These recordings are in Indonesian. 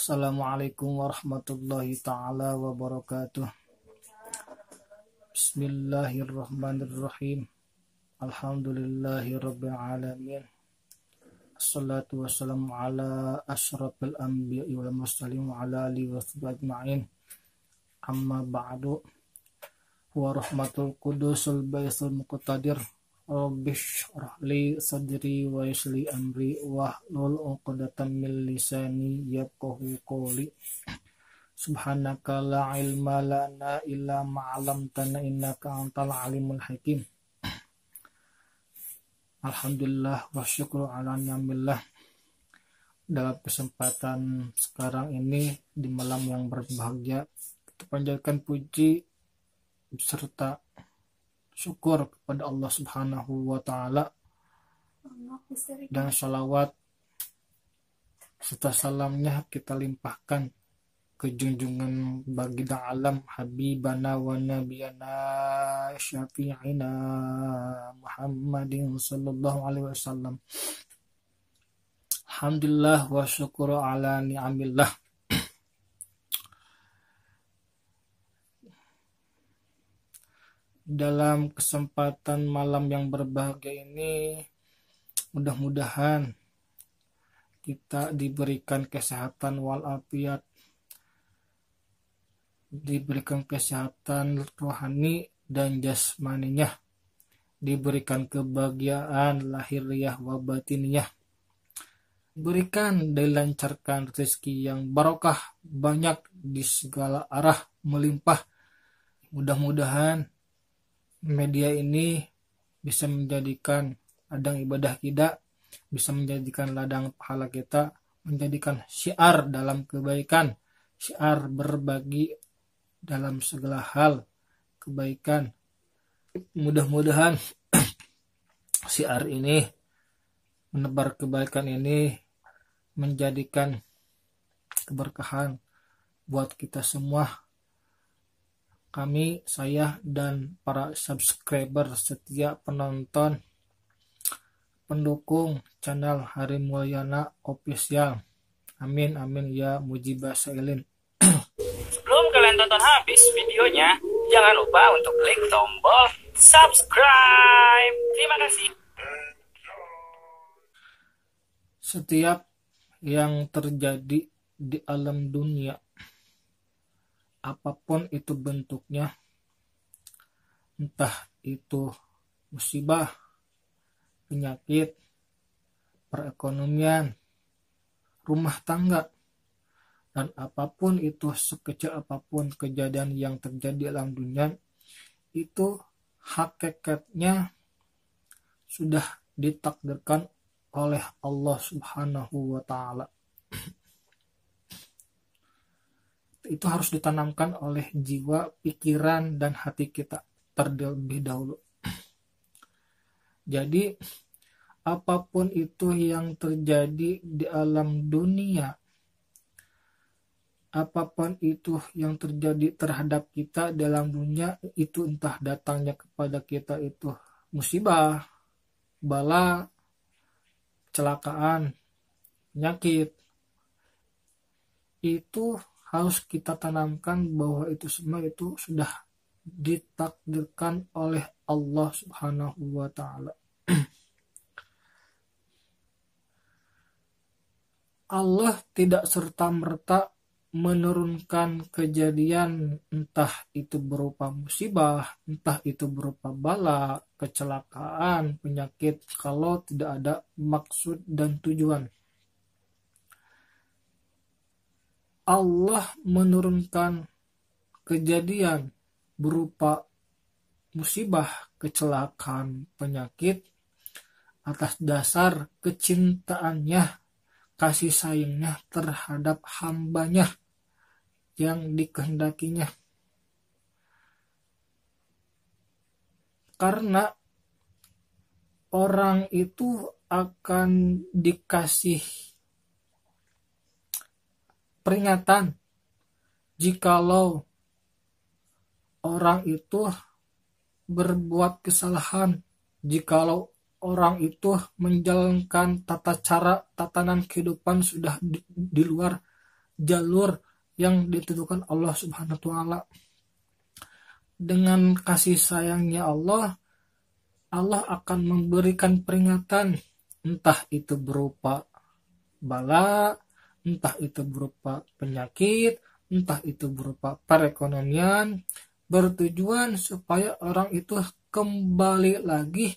Assalamualaikum warahmatullahi ta'ala wabarakatuh. Bismillahirrahmanirrahim. Alhamdulillahi rabbil alamin. Assalatu wassalamu ala asyrafil anbiya'i wal mursalin wa ala alihi wa sahbihi ajma'in. Amma ba'du. Wa rahmatul qudusul baisul muqtadir. Rabbi shrah li sadri wa yassir li amri wahlul 'uqdatam min lisani yafqahu qawli. Subhanaka la ilma lana illa ma 'allamtana innaka antal alimul hakim. Alhamdulillah wa syukru ala ni'amillah. Dalam kesempatan sekarang ini di malam yang berbahagia, kita panjatkan puji serta syukur kepada Allah Subhanahu wa Ta'ala, dan sholawat serta salamnya kita limpahkan ke junjungan baginda alam habibana wa nabiyana syafi'ina Muhammadin sallallahu alaihi wasallam. Alhamdulillah wa syukuru ala ni'amillah. Dalam kesempatan malam yang berbahagia ini, mudah-mudahan kita diberikan kesehatan walafiat, diberikan kesehatan rohani dan jasmaninya, diberikan kebahagiaan lahiriah wa batiniyah, diberikan dilancarkan rezeki yang barokah, banyak di segala arah, melimpah. Mudah-mudahan media ini bisa menjadikan ladang ibadah kita, bisa menjadikan ladang pahala kita, menjadikan syiar dalam kebaikan, syiar berbagi dalam segala hal kebaikan. Mudah-mudahan syiar ini, menebar kebaikan ini, menjadikan keberkahan buat kita semua. Kami, saya, dan para subscriber setia, penonton, pendukung channel Hari Mulyana Official. Amin, amin ya mujibah sa'ilin. Sebelum kalian tonton habis videonya, jangan lupa untuk klik tombol subscribe. Terima kasih. Setiap yang terjadi di alam dunia, apapun itu bentuknya, entah itu musibah, penyakit, perekonomian, rumah tangga, dan apapun itu, sekecil apapun kejadian yang terjadi dalam dunia, itu hakikatnya sudah ditakdirkan oleh Allah Subhanahu wa Ta'ala. Itu harus ditanamkan oleh jiwa, pikiran, dan hati kita terlebih dahulu. Jadi apapun itu yang terjadi di alam dunia, apapun itu yang terjadi terhadap kita dalam dunia, itu entah datangnya kepada kita itu musibah, bala, kecelakaan, penyakit, itu harus kita tanamkan bahwa itu semua itu sudah ditakdirkan oleh Allah Subhanahu wa Ta'ala. Allah tidak serta-merta menurunkan kejadian, entah itu berupa musibah, entah itu berupa bala, kecelakaan, penyakit, kalau tidak ada maksud dan tujuan. Allah menurunkan kejadian berupa musibah, kecelakaan, penyakit atas dasar kecintaannya, kasih sayangnya terhadap hambanya yang dikehendakinya. Karena orang itu akan dikasih peringatan jikalau orang itu berbuat kesalahan, jikalau orang itu menjalankan tata cara tatanan kehidupan sudah di luar jalur yang ditentukan Allah Subhanahu wa taala. Dengan kasih sayangnya Allah akan memberikan peringatan, entah itu berupa bala, entah itu berupa penyakit, entah itu berupa perekonomian, bertujuan supaya orang itu kembali lagi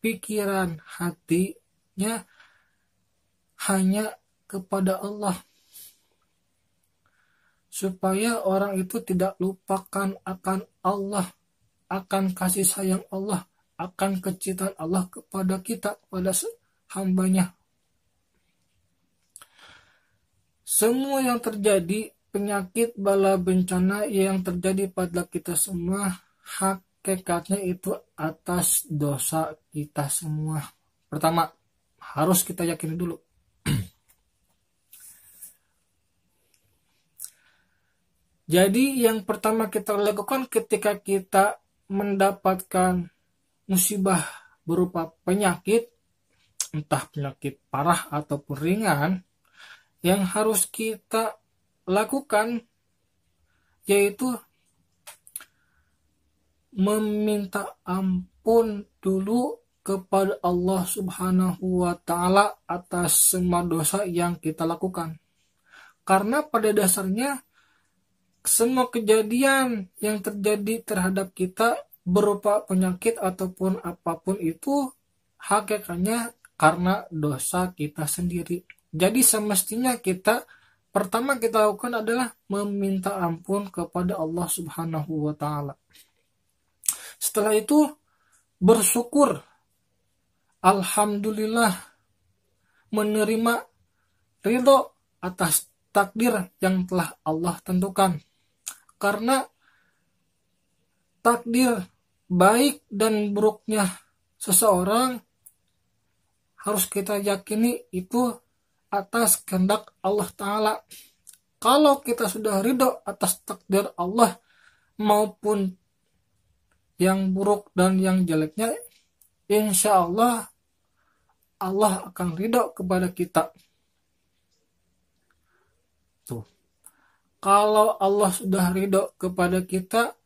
pikiran hatinya hanya kepada Allah, supaya orang itu tidak lupakan akan Allah, akan kasih sayang Allah, akan kecintaan Allah kepada kita, kepada hambanya. Semua yang terjadi, penyakit, bala, bencana yang terjadi pada kita semua, hakikatnya itu atas dosa kita semua. Pertama, harus kita yakini dulu. Jadi yang pertama kita lakukan ketika kita mendapatkan musibah berupa penyakit, entah penyakit parah ataupun ringan, yang harus kita lakukan yaitu meminta ampun dulu kepada Allah Subhanahu wa taala atas semua dosa yang kita lakukan. Karena pada dasarnya semua kejadian yang terjadi terhadap kita berupa penyakit ataupun apapun itu hakikatnya karena dosa kita sendiri. Jadi semestinya pertama kita lakukan adalah meminta ampun kepada Allah Subhanahu wa taala. Setelah itu bersyukur, alhamdulillah, menerima ridho atas takdir yang telah Allah tentukan. Karena takdir baik dan buruknya seseorang harus kita yakini itu atas kehendak Allah Ta'ala. Kalau kita sudah ridho atas takdir Allah maupun yang buruk dan yang jeleknya, insya Allah Allah akan ridho kepada kita. Tuh. Kalau Allah sudah ridho kepada kita,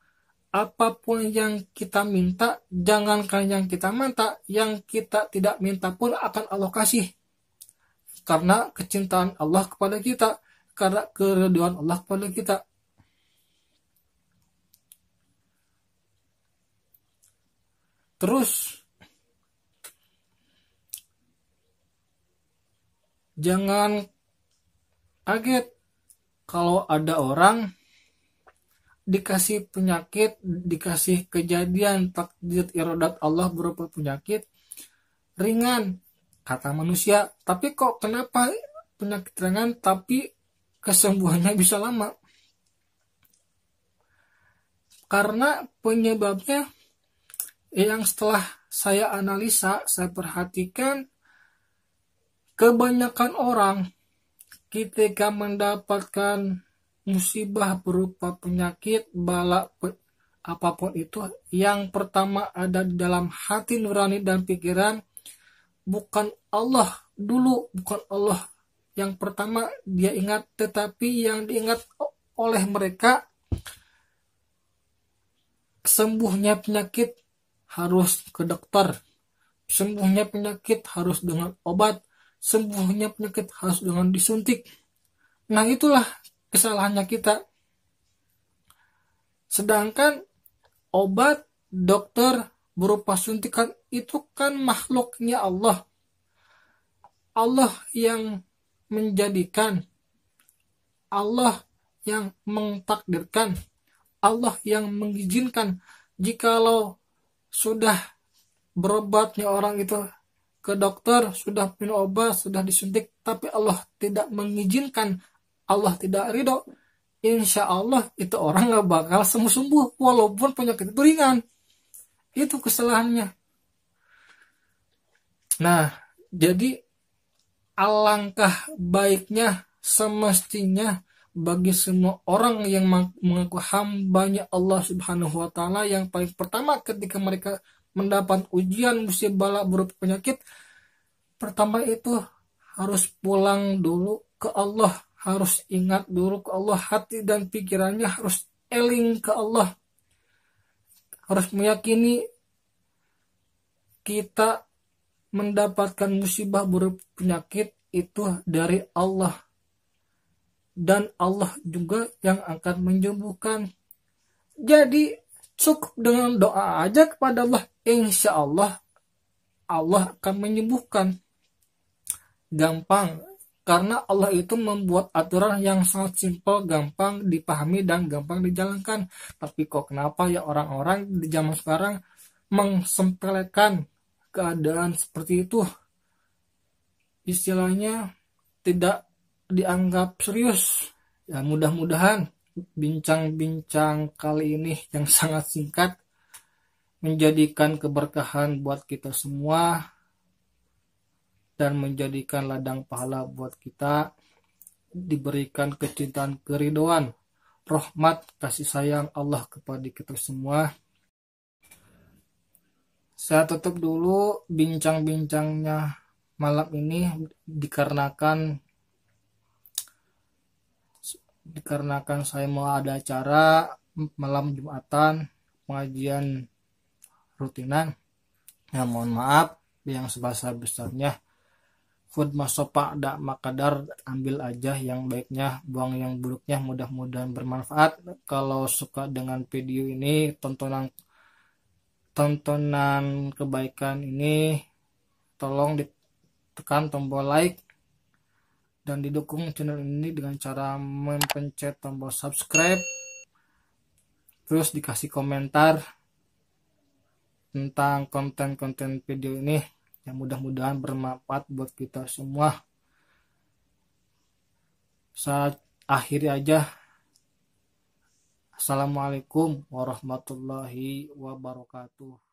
apapun yang kita minta, jangankan yang kita minta, yang kita tidak minta pun akan Allah kasih. Karena kecintaan Allah kepada kita, karena keridhaan Allah kepada kita. Terus, jangan kaget kalau ada orang dikasih penyakit, dikasih kejadian takdir iradat Allah berupa penyakit ringan, kata manusia. Tapi kok kenapa penyakit ringan tapi kesembuhannya bisa lama? Karena penyebabnya yang setelah saya analisa, saya perhatikan, kebanyakan orang ketika mendapatkan musibah berupa penyakit, bala, apapun itu, yang pertama ada di dalam hati nurani dan pikiran, bukan Allah dulu, bukan Allah yang pertama dia ingat, tetapi yang diingat oleh mereka, sembuhnya penyakit harus ke dokter, sembuhnya penyakit harus dengan obat, sembuhnya penyakit harus dengan disuntik. Nah, itulah kesalahannya kita. Sedangkan obat, dokter berupa suntikan itu kan makhluknya Allah. Allah yang menjadikan, Allah yang mentakdirkan, Allah yang mengizinkan. Jikalau sudah berobatnya orang itu ke dokter, sudah minum obat, sudah disuntik, tapi Allah tidak mengizinkan, Allah tidak ridho, insya Allah itu orang gak bakal sembuh-sembuh walaupun penyakit itu ringan. Itu kesalahannya. Nah, jadi alangkah baiknya semestinya bagi semua orang yang mengaku hambanya Allah Subhanahu wa taala, yang paling pertama ketika mereka mendapat ujian musibah berupa penyakit, pertama itu harus pulang dulu ke Allah, harus ingat dulu ke Allah, hati dan pikirannya harus eling ke Allah, harus meyakini kita mendapatkan musibah berupa penyakit itu dari Allah, dan Allah juga yang akan menyembuhkan. Jadi cukup dengan doa aja kepada Allah, insya Allah Allah akan menyembuhkan. Gampang, karena Allah itu membuat aturan yang sangat simpel, gampang dipahami dan gampang dijalankan. Tapi kok kenapa ya orang-orang di zaman sekarang mengsepelekan keadaan seperti itu, istilahnya tidak dianggap serius. Ya mudah-mudahan bincang-bincang kali ini yang sangat singkat menjadikan keberkahan buat kita semua dan menjadikan ladang pahala buat kita, diberikan kecintaan, keridhaan, rahmat, kasih sayang Allah kepada kita semua. Saya tutup dulu bincang-bincangnya malam ini dikarenakan saya mau ada acara malam Jumatan pengajian rutinan. Ya mohon maaf yang sebesar-besarnya. Food masopa dak makadar, ambil aja yang baiknya, buang yang buruknya. Mudah-mudahan bermanfaat. Kalau suka dengan video ini, tontonan kebaikan ini, tolong ditekan tombol like dan didukung channel ini dengan cara mempencet tombol subscribe, terus dikasih komentar tentang konten-konten video ini yang mudah-mudahan bermanfaat buat kita semua. Saya akhiri aja. Assalamualaikum warahmatullahi wabarakatuh.